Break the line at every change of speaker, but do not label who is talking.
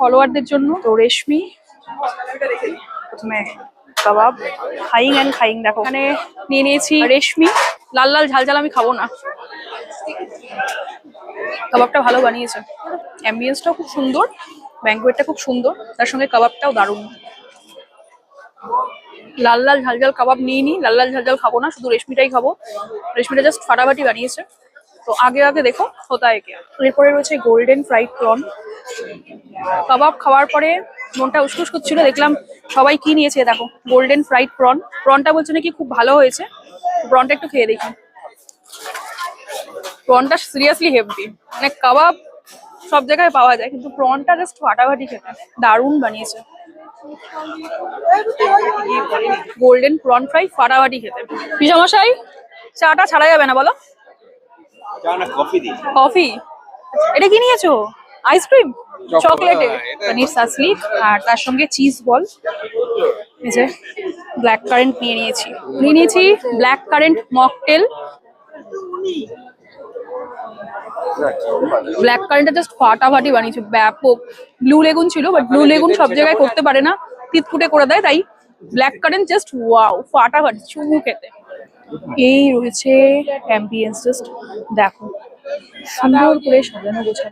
ফলোয়ারদের জন্য। তো রেশমি প্রথমে কাবাব খাইং অ্যান্ড খাইং, দেখো এখানে নিয়ে নিয়েছি রেশমি। লাল লাল ঝাল ঝাল আমি খাবো না। কাবাবটা ভালো বানিয়েছে, অ্যাম্বিয়েন্সটাও খুব সুন্দর, ব্যাঙ্কুয়েটটা খুব সুন্দর, তার সঙ্গে কাবাবটাও দারুণ। লাল লাল ঝাল ঝাল কাবাব নিয়ে নিই, লাল লাল ঝাল ঝাল খাবো না, শুধু রেশমিটাই খাবো। রেশমিটা জাস্ট ফাটাফাটি বানিয়েছে। তো আগে আগে দেখো হোতায় কে। এরপরে রয়েছে গোল্ডেন ফ্রাইড প্রন। কাবাব খাওয়ার পরে মনটা উসকুস করছিল, দেখলাম সবাই কি নিয়েছে, দেখো গোল্ডেন ফ্রাইড প্রন। প্রনটা বলছে নাকি খুব ভালো হয়েছে, প্রনটা একটু খেয়ে দেখি। প্রনটা সিরিয়াসলি হেভি, মানে কাবাব সব জায়গায় পাওয়া যায়, কিন্তু প্রনটা জাস্ট ফাটাফাটি খেতে, দারুণ বানিয়েছে। গোল্ডেন প্রন ফ্রাই ফাটাফাটি খেতে। পিসামশাই চাটা ছাড়া যাবে না বলো? কফি? এটা কি নিয়েছো? আইসক্রিম চকলেটে পনির সাসলি, আর তার সঙ্গে চিজ বল। এই যে ব্ল্যাক কারেন্ট নিয়ে নিয়েছি ব্ল্যাক কারেন্ট মকটেল। ব্ল্যাক কারেন্টটা জাস্ট ফাটাফাটি বানিয়েছে, ব্যাপক। ব্লু লেগুন ছিল, বাট ব্লু লেগুন সব জায়গায় করতে পারে না, তিতকুটে করে দেয়, তাই ব্ল্যাক কারেন্ট জাস্ট ওয়াও ফাটাফাটি চুমু খেতে। এই রয়েছে অ্যাম্বিয়েন্স, জাস্ট দেখো সুন্দর করে সাজানো গোছানো।